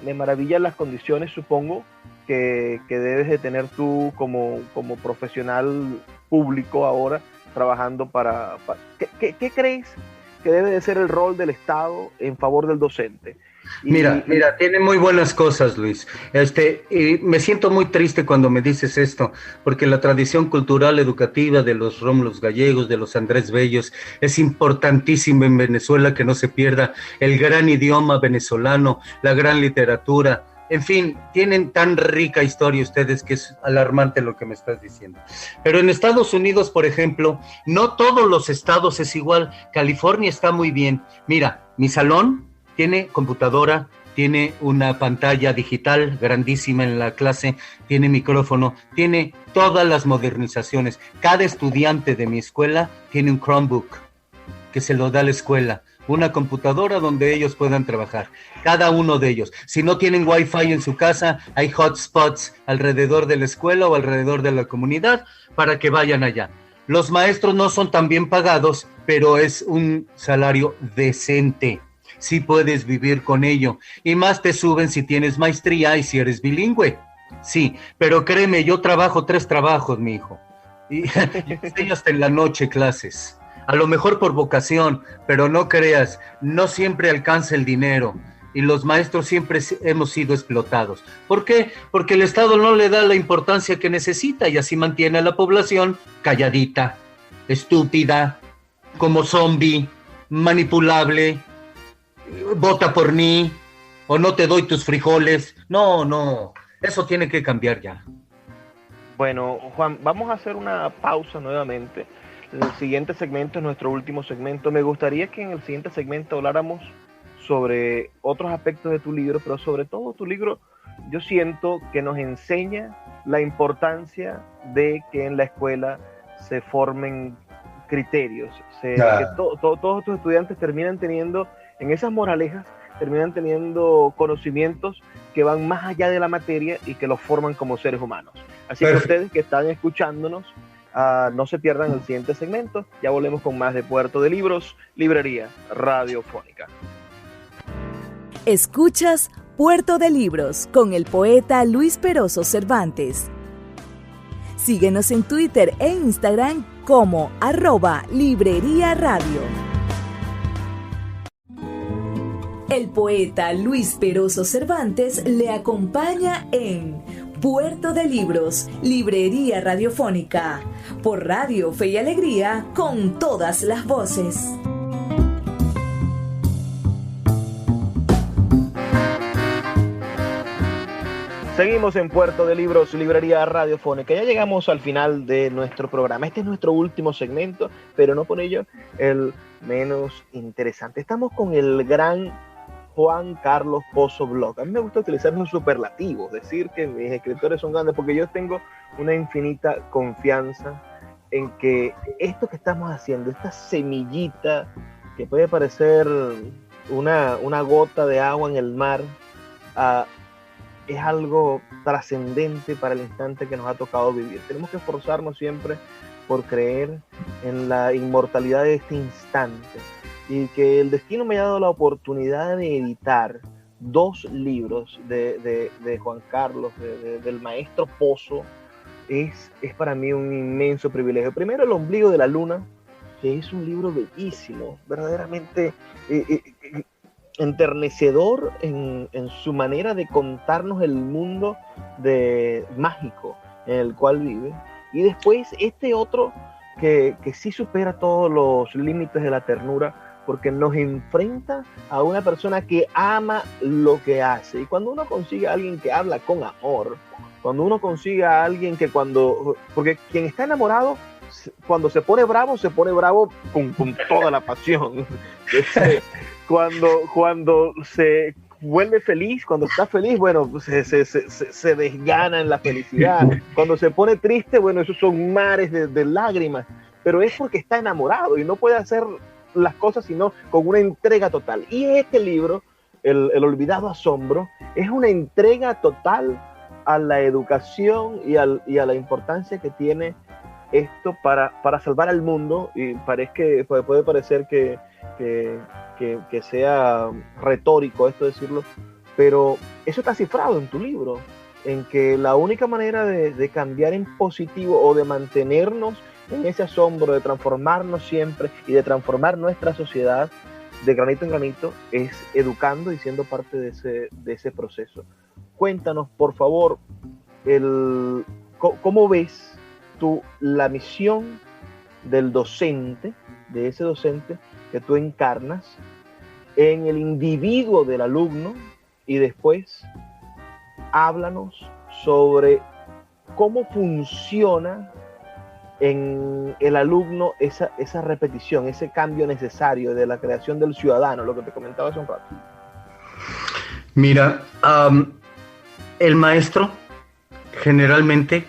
me maravillan las condiciones, supongo, que debes de tener tú como profesional público ahora, trabajando para ¿qué crees que debe de ser el rol del Estado en favor del docente? Mira, tiene muy buenas cosas, Luis. Y me siento muy triste cuando me dices esto, porque la tradición cultural educativa de los Rómulos Gallegos, de los Andrés Bellos, es importantísima en Venezuela, que no se pierda el gran idioma venezolano, la gran literatura. En fin, tienen tan rica historia ustedes que es alarmante lo que me estás diciendo. Pero en Estados Unidos, por ejemplo, no todos los estados es igual. California está muy bien. Mira, mi salón tiene computadora, tiene una pantalla digital grandísima en la clase, tiene micrófono, tiene todas las modernizaciones. Cada estudiante de mi escuela tiene un Chromebook que se lo da a la escuela, una computadora donde ellos puedan trabajar, cada uno de ellos. Si no tienen Wi-Fi en su casa, hay hotspots alrededor de la escuela o alrededor de la comunidad para que vayan allá. Los maestros no son tan bien pagados, pero es un salario decente. Sí puedes vivir con ello, y más te suben si tienes maestría y si eres bilingüe. Sí, pero créeme, yo trabajo 3 trabajos, mi hijo, y enseño hasta en la noche clases, a lo mejor por vocación, pero no creas, no siempre alcanza el dinero, y los maestros siempre hemos sido explotados. ¿Por qué? Porque el Estado no le da la importancia que necesita, y así mantiene a la población calladita, estúpida, como zombie, manipulable. Vota por mí, o no te doy tus frijoles. No, eso tiene que cambiar ya. Bueno, Juan, vamos a hacer una pausa nuevamente. en el siguiente segmento, en nuestro último segmento, me gustaría que en el siguiente segmento habláramos sobre otros aspectos de tu libro, pero sobre todo tu libro, yo siento que nos enseña la importancia de que en la escuela se formen criterios, que todos tus estudiantes terminan teniendo, en esas moralejas, terminan teniendo conocimientos que van más allá de la materia y que los forman como seres humanos. Así que ustedes que están escuchándonos, no se pierdan el siguiente segmento. Ya volvemos con más de Puerto de Libros, Librería Radiofónica. Escuchas Puerto de Libros con el poeta Luis Peroso Cervantes. Síguenos en Twitter e Instagram como @Librería Radio. El poeta Luis Peroso Cervantes le acompaña en Puerto de Libros, Librería Radiofónica, por Radio Fe y Alegría, con todas las voces. Seguimos en Puerto de Libros, Librería Radiofónica. Ya llegamos al final de nuestro programa. Este es nuestro último segmento, pero no por ello el menos interesante. Estamos con el gran Juan Carlos Pozo Bloch. A mí me gusta utilizar los superlativos, decir que mis escritores son grandes, porque yo tengo una infinita confianza en que esto que estamos haciendo, esta semillita que puede parecer una gota de agua en el mar, es algo trascendente para el instante que nos ha tocado vivir. Tenemos que esforzarnos siempre por creer en la inmortalidad de este instante, y que el destino me haya dado la oportunidad de editar 2 libros de Juan Carlos, del maestro Pozo, es para mí un inmenso privilegio. Primero, El ombligo de la luna, que es un libro bellísimo, verdaderamente enternecedor en su manera de contarnos el mundo mágico en el cual vive. Y después este otro que sí supera todos los límites de la ternura, porque nos enfrenta a una persona que ama lo que hace. Y cuando uno consigue a alguien que habla con amor, cuando uno consigue a alguien que porque quien está enamorado, cuando se pone bravo con toda la pasión. Cuando se vuelve feliz, cuando está feliz, bueno, se desgana en la felicidad. Cuando se pone triste, bueno, esos son mares de lágrimas, pero es porque está enamorado y no puede hacer las cosas sino con una entrega total. Y este libro, el olvidado asombro, es una entrega total a la educación y a la importancia que tiene esto para salvar al mundo. Y puede parecer que sea retórico esto decirlo, pero eso está cifrado en tu libro, en que la única manera de cambiar en positivo o de mantenernos en ese asombro, de transformarnos siempre y de transformar nuestra sociedad de granito en granito, es educando y siendo parte de ese proceso. Cuéntanos, por favor, ¿cómo ves tú la misión del docente, de ese docente que tú encarnas en el individuo del alumno? Y después háblanos sobre cómo funciona en el alumno esa repetición, ese cambio necesario de la creación del ciudadano, lo que te comentaba hace un rato. Mira, el maestro generalmente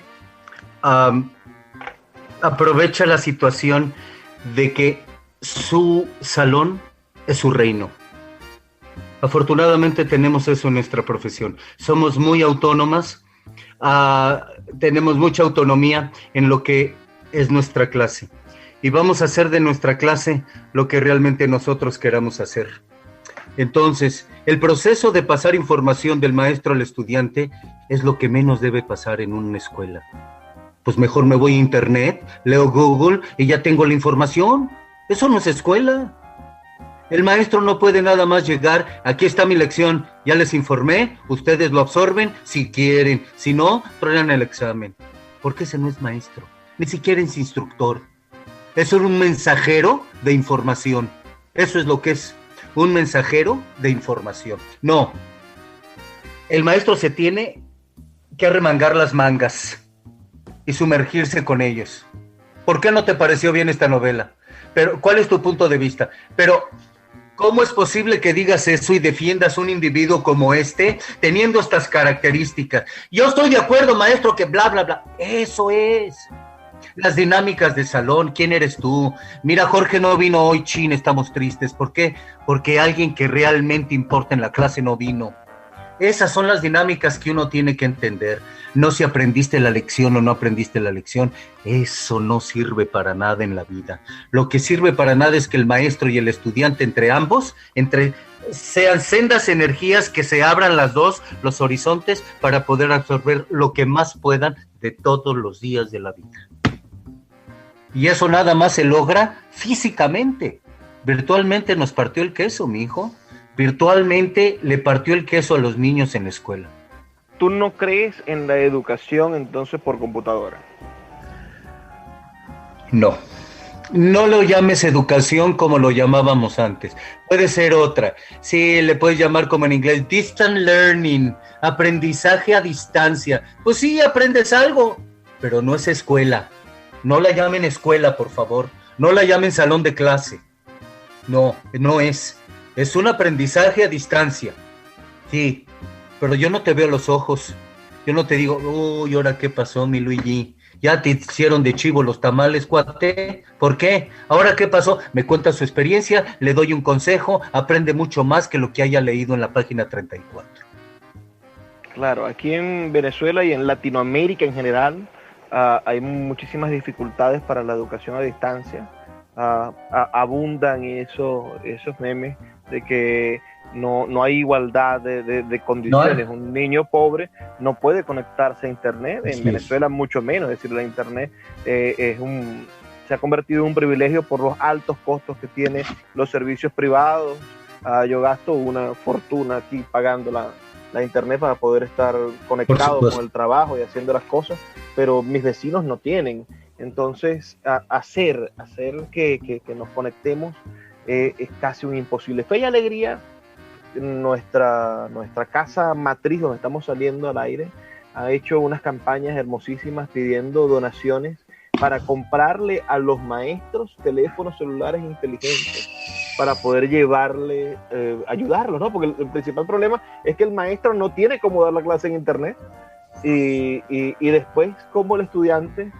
aprovecha la situación de que su salón es su reino. Afortunadamente tenemos eso en nuestra profesión. Somos muy autónomas, tenemos mucha autonomía en lo que es nuestra clase. Y vamos a hacer de nuestra clase lo que realmente nosotros queramos hacer. Entonces, el proceso de pasar información del maestro al estudiante es lo que menos debe pasar en una escuela. Pues mejor me voy a internet, leo Google y ya tengo la información. Eso no es escuela. El maestro no puede nada más llegar, aquí está mi lección, ya les informé, ustedes lo absorben si quieren, si no, traigan el examen. Porque ese no es maestro, ni siquiera es instructor. Es un mensajero de información. Eso es lo que es, un mensajero de información. No, el maestro se tiene que arremangar las mangas y sumergirse con ellos. ¿Por qué no te pareció bien esta novela? Pero, ¿cuál es tu punto de vista? Pero, ¿cómo es posible que digas eso y defiendas un individuo como este, teniendo estas características? Yo estoy de acuerdo, maestro, que bla, bla, bla. Eso es. Las dinámicas de salón, ¿quién eres tú? Mira, Jorge no vino hoy, chin, estamos tristes. ¿Por qué? Porque alguien que realmente importa en la clase no vino. Esas son las dinámicas que uno tiene que entender. No si aprendiste la lección o no aprendiste la lección, eso no sirve para nada en la vida. Lo que sirve para nada es que el maestro y el estudiante, entre ambos, sean sendas energías, que se abran las dos, los horizontes, para poder absorber lo que más puedan de todos los días de la vida. Y eso nada más se logra físicamente. Virtualmente nos partió el queso, mi hijo. Virtualmente le partió el queso a los niños en la escuela. ¿Tú no crees en la educación entonces por computadora? No. No lo llames educación como lo llamábamos antes. Puede ser otra. Sí, le puedes llamar como en inglés, distant learning, aprendizaje a distancia. Pues sí, aprendes algo, pero no es escuela. No la llamen escuela, por favor. No la llamen salón de clase. No, no es. Es un aprendizaje a distancia. Sí, pero yo no te veo los ojos. Yo no te digo, uy, ¿ahora qué pasó, mi Luigi? Ya te hicieron de chivo los tamales, cuate. ¿Por qué? ¿Ahora qué pasó? Me cuenta su experiencia, le doy un consejo, aprende mucho más que lo que haya leído en la página 34. Claro, aquí en Venezuela y en Latinoamérica en general hay muchísimas dificultades para la educación a distancia. Abundan esos memes de que no hay igualdad de condiciones. No. Un niño pobre no puede conectarse a internet, en Venezuela mucho menos. Es decir, la internet se ha convertido en un privilegio por los altos costos que tiene los servicios privados. Yo gasto una fortuna aquí pagando la internet para poder estar conectado con el trabajo y haciendo las cosas, pero mis vecinos no tienen. Entonces, hacer que nos conectemos es casi un imposible. Fe y Alegría, nuestra casa matriz, donde estamos saliendo al aire, ha hecho unas campañas hermosísimas pidiendo donaciones para comprarle a los maestros teléfonos celulares inteligentes para poder ayudarlos, ¿no? Porque el principal problema es que el maestro no tiene cómo dar la clase en internet y después cómo el estudiante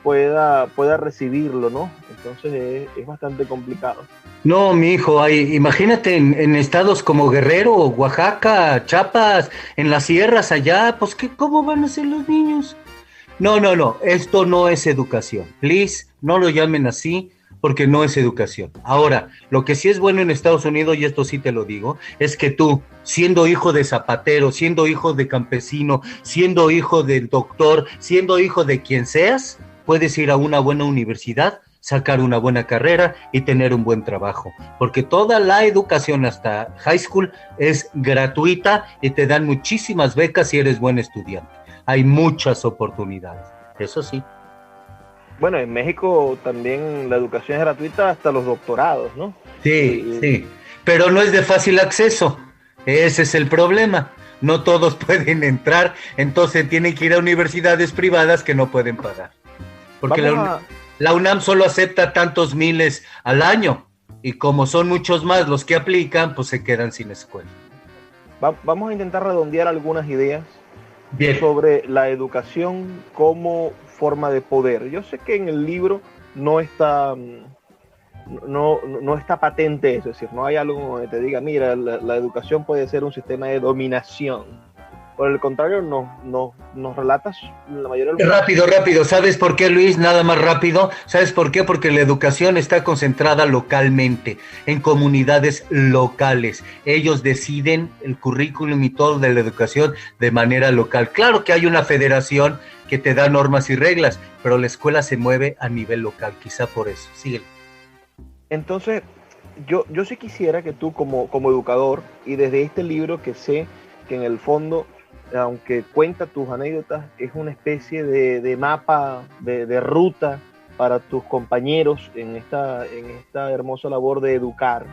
pueda recibirlo, ¿no? Entonces es bastante complicado. No, mi hijo, imagínate en estados como Guerrero, Oaxaca, Chiapas, en las sierras allá, pues ¿cómo van a ser los niños? No, esto no es educación. Please, no lo llamen así, porque no es educación. Ahora, lo que sí es bueno en Estados Unidos, y esto sí te lo digo, es que tú, siendo hijo de zapatero, siendo hijo de campesino, siendo hijo del doctor, siendo hijo de quien seas, puedes ir a una buena universidad, sacar una buena carrera y tener un buen trabajo, porque toda la educación hasta high school es gratuita y te dan muchísimas becas si eres buen estudiante. Hay muchas oportunidades, eso sí. Bueno, en México también la educación es gratuita hasta los doctorados, ¿no? Sí, pero no es de fácil acceso, ese es el problema. No todos pueden entrar, entonces tienen que ir a universidades privadas que no pueden pagar. Porque la UNAM solo acepta tantos miles al año, y como son muchos más los que aplican, pues se quedan sin escuela. Vamos a intentar redondear algunas ideas sobre la educación como forma de poder. Yo sé que en el libro no está patente eso, es decir, no hay algo que te diga, mira, la educación puede ser un sistema de dominación. Por el contrario, nos relatas la mayoría de los... Rápido. ¿Sabes por qué, Luis? Nada más rápido. ¿Sabes por qué? Porque la educación está concentrada localmente, en comunidades locales. Ellos deciden el currículum y todo de la educación de manera local. Claro que hay una federación que te da normas y reglas, pero la escuela se mueve a nivel local, quizá por eso. Síguele. Entonces, yo sí quisiera que tú como educador, y desde este libro que sé que en el fondo, aunque cuenta tus anécdotas, es una especie de mapa, de ruta para tus compañeros en esta hermosa labor de educar.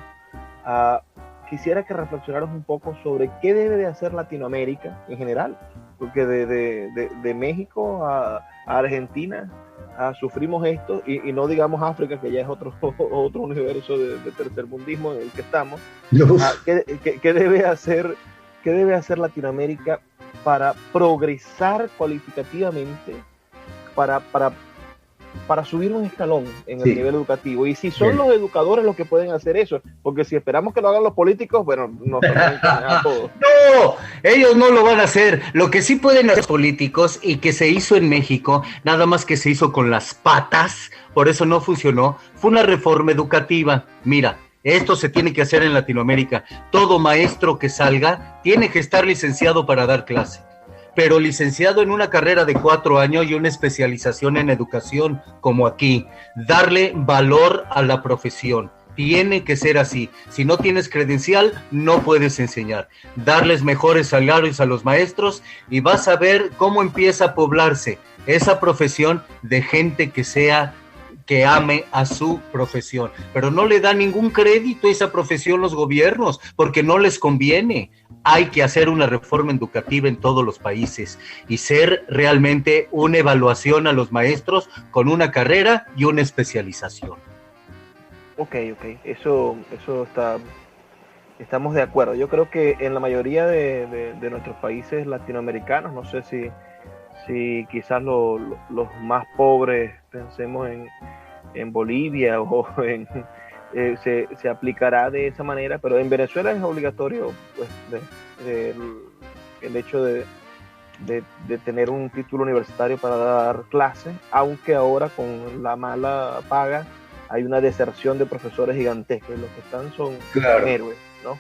Quisiera que reflexionaras un poco sobre qué debe de hacer Latinoamérica en general, porque de México a Argentina sufrimos esto, y no digamos África, que ya es otro universo de tercermundismo en el que estamos. ¿Qué debe hacer Latinoamérica para progresar cualitativamente, para subir un escalón en el nivel educativo? Y si son los educadores los que pueden hacer eso, porque si esperamos que lo hagan los políticos, bueno, nos van a todos. No, ellos no lo van a hacer. Lo que sí pueden hacer los políticos, y que se hizo en México, nada más que se hizo con las patas, por eso no funcionó, fue una reforma educativa. Mira, esto se tiene que hacer en Latinoamérica. Todo maestro que salga tiene que estar licenciado para dar clase, pero licenciado en una carrera de 4 años y una especialización en educación, como aquí. Darle valor a la profesión. Tiene que ser así. Si no tienes credencial, no puedes enseñar. Darles mejores salarios a los maestros, y vas a ver cómo empieza a poblarse esa profesión de gente que ame a su profesión, pero no le da ningún crédito a esa profesión los gobiernos, porque no les conviene. Hay que hacer una reforma educativa en todos los países y ser realmente una evaluación a los maestros con una carrera y una especialización. Ok, eso estamos de acuerdo. Yo creo que en la mayoría de nuestros países latinoamericanos, no sé si quizás los más pobres, pensemos en Bolivia o se aplicará de esa manera, pero en Venezuela es obligatorio, pues, el hecho de tener un título universitario para dar clase, aunque ahora con la mala paga hay una deserción de profesores gigantescos, los que están son héroes, ¿no?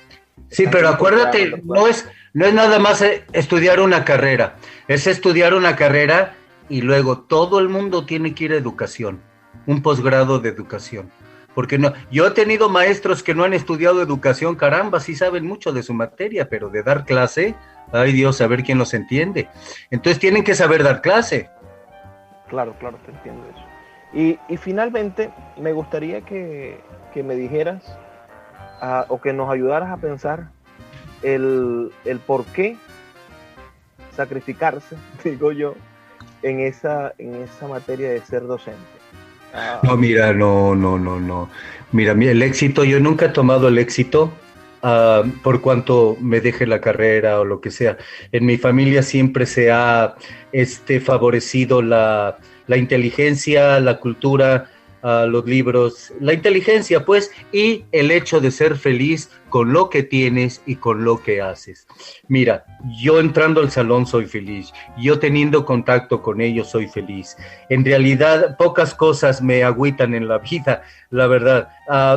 Sí, pero acuérdate, no es nada más estudiar una carrera, es estudiar una carrera y luego todo el mundo tiene que ir a educación, un posgrado de educación. Porque no, yo he tenido maestros que no han estudiado educación, caramba, sí saben mucho de su materia, pero de dar clase, ay Dios, a ver quién los entiende. Entonces tienen que saber dar clase. Claro, te entiendo eso. Y finalmente, me gustaría que me dijeras, o que nos ayudaras a pensar el por qué sacrificarse, digo yo, en esa materia de ser docente. No, mira, no. Mira, el éxito, yo nunca he tomado el éxito por cuanto me deje la carrera o lo que sea. En mi familia siempre se ha favorecido la inteligencia, la cultura, los libros, la inteligencia, pues, y el hecho de ser feliz con lo que tienes y con lo que haces. Mira, yo entrando al salón soy feliz, yo teniendo contacto con ellos soy feliz. En realidad, pocas cosas me agüitan en la vida, la verdad.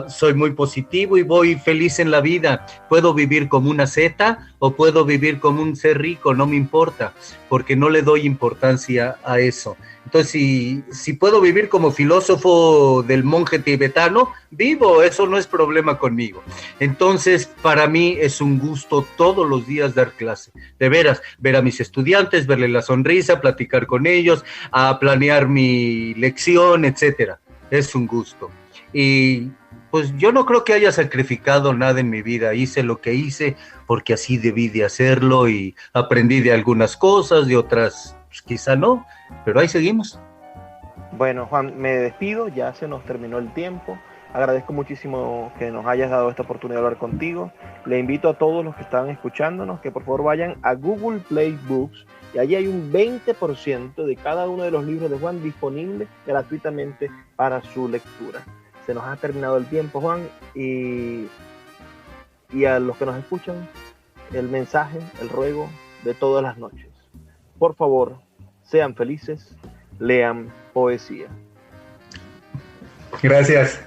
Soy muy positivo y voy feliz en la vida. Puedo vivir como una seta o puedo vivir como un ser rico, no me importa, porque no le doy importancia a eso. Entonces, si puedo vivir como filósofo del monje tibetano, vivo, eso no es problema conmigo. Entonces, para mí es un gusto todos los días dar clase. De veras, ver a mis estudiantes, verles la sonrisa, platicar con ellos, a planear mi lección, etcétera. Es un gusto. Y pues yo no creo que haya sacrificado nada en mi vida. Hice lo que hice porque así debí de hacerlo y aprendí de algunas cosas, de otras pues, quizá no, pero ahí seguimos. Bueno, Juan, me despido, ya se nos terminó el tiempo. Agradezco muchísimo que nos hayas dado esta oportunidad de hablar contigo. Le invito a todos los que están escuchándonos que por favor vayan a Google Play Books y allí hay un 20% de cada uno de los libros de Juan disponible gratuitamente para su lectura. Se nos ha terminado el tiempo, Juan, y a los que nos escuchan, el mensaje, el ruego de todas las noches. Por favor, sean felices, lean poesía. Gracias.